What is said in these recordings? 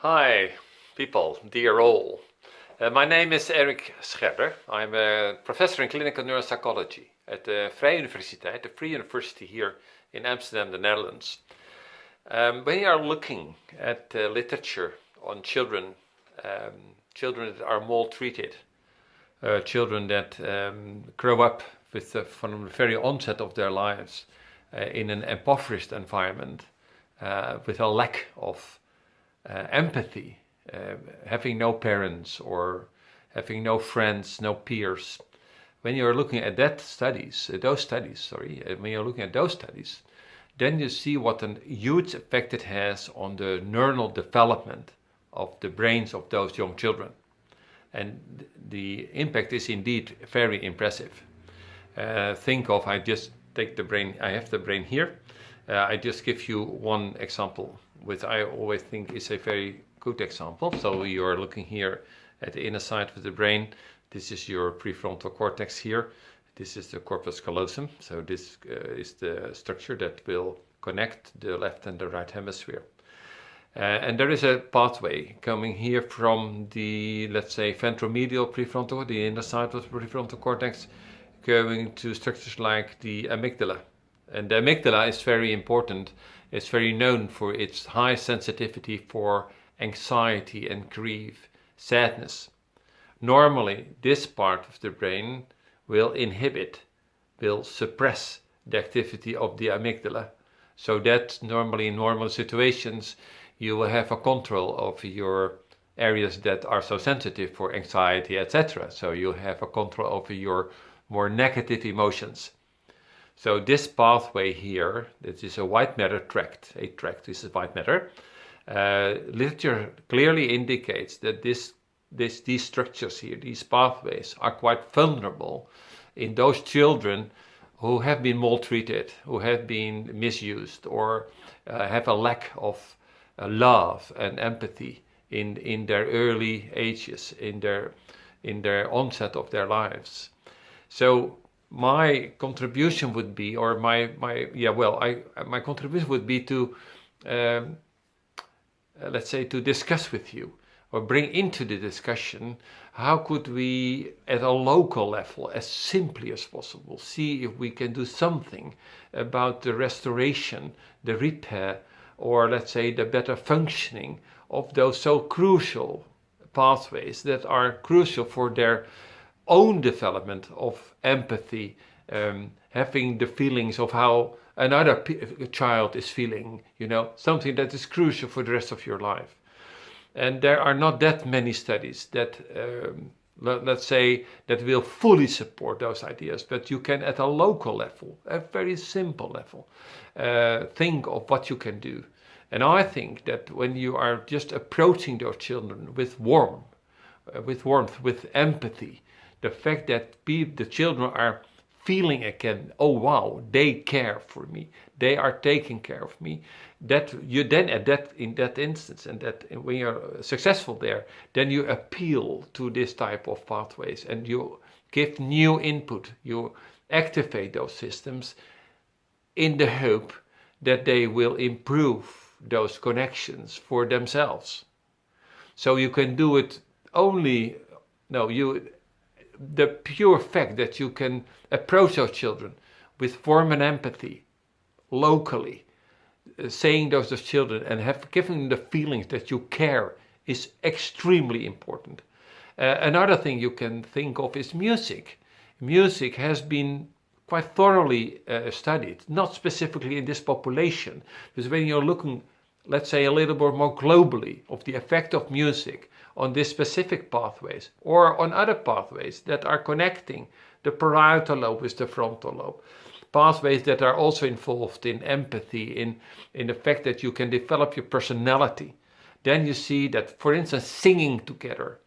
Hi, people, dear all. My name is Erik Scherder. I'm a professor in clinical neuropsychology at the Vrije Universiteit, the Free University here in Amsterdam, the Netherlands. When you are looking at literature on children, children that are maltreated, children that grow up with from the very onset of their lives in an impoverished environment, with a lack of empathy, having no parents or having no friends, no peers. When you're looking at when you're looking at those studies, then you see what a huge effect it has on the neural development of the brains of those young children. And the impact is indeed very impressive. Think of, I just take the brain, I have the brain here. I just give you one example, which I always think is a very good example. So you're looking here at the inner side of the brain. This is your prefrontal cortex here. This is the corpus callosum. So this is the structure that will connect the left and the right hemisphere. And there is a pathway coming here from the, let's say, ventromedial prefrontal, the inner side of the prefrontal cortex, going to structures like the amygdala. And the amygdala is very important. It's very known for its high sensitivity for anxiety and grief, sadness. Normally, this part of the brain will suppress the activity of the amygdala. So that normally in normal situations, you will have a control over your areas that are so sensitive for anxiety, etc. So you have a control over your more negative emotions. So this pathway here, this is a white matter tract, this is white matter. Literature clearly indicates that these structures here, these pathways, are quite vulnerable in those children who have been maltreated, who have been misused, or have a lack of love and empathy in their early ages, in their onset of their lives. So my contribution would be, or my contribution would be to, let's say, to discuss with you, or bring into the discussion, how could we, at a local level, as simply as possible, see if we can do something about the restoration, the repair, or let's say the better functioning of those so crucial pathways that are crucial for their own development of empathy, having the feelings of how another child is feeling, something that is crucial for the rest of your life. And there are not that many studies that, let's say, that will fully support those ideas, but you can, at a local level, a very simple level, think of what you can do. And I think that when you are just approaching those children with warmth, with empathy, the fact that the children are feeling again, oh wow, they care for me, they are taking care of me, that you then in that instance, and that when you're successful there, then you appeal to this type of pathways and you give new input, you activate those systems in the hope that they will improve those connections for themselves. So you can do it the pure fact that you can approach those children with warmth and empathy locally, saying those children and have given them the feelings that you care, is extremely important. Another thing you can think of is music. Music has been quite thoroughly studied, not specifically in this population, because when you're looking, let's say, a little bit more globally of the effect of music on these specific pathways or on other pathways that are connecting the parietal lobe with the frontal lobe, pathways that are also involved in empathy, in the fact that you can develop your personality, then you see that, for instance, singing together.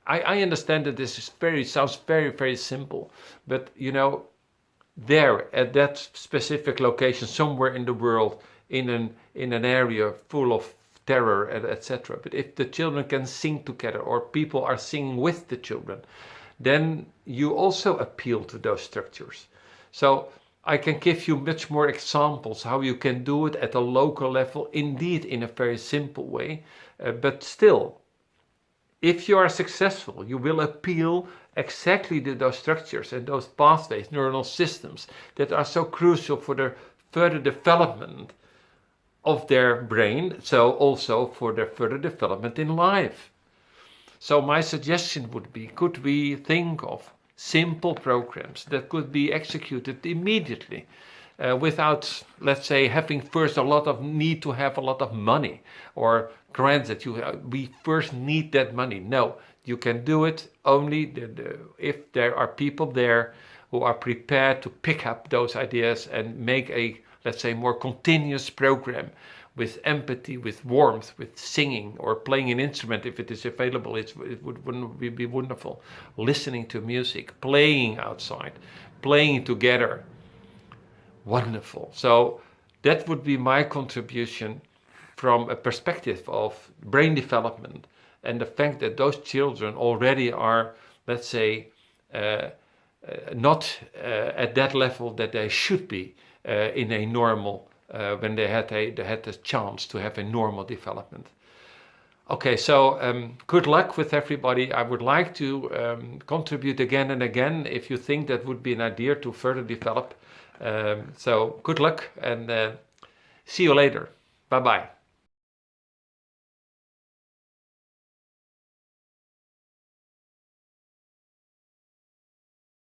I understand that this sounds very, very simple, but there at that specific location somewhere in the world, in an area full of terror, etc. But if the children can sing together, or people are singing with the children, then you also appeal to those structures. So I can give you much more examples how you can do it at a local level, indeed in a very simple way, but still, if you are successful, you will appeal exactly to those structures and those pathways, neuronal systems that are so crucial for the further development of their brain, so also for their further development in life. So my suggestion would be, could we think of simple programs that could be executed immediately without, let's say, having first a lot of need to have a lot of money or grants that we first need that money. No, you can do it only if there are people there who are prepared to pick up those ideas and make a, let's say, more continuous program with empathy, with warmth, with singing or playing an instrument if it is available. It would be wonderful. Listening to music, playing outside, playing together. Wonderful. So that would be my contribution from a perspective of brain development and the fact that those children already are, let's say, not at that level that they should be in a normal when they had the chance to have a normal development. Okay, so good luck with everybody. I would like to contribute again and again if you think that would be an idea to further develop. So good luck and see you later. Bye-bye.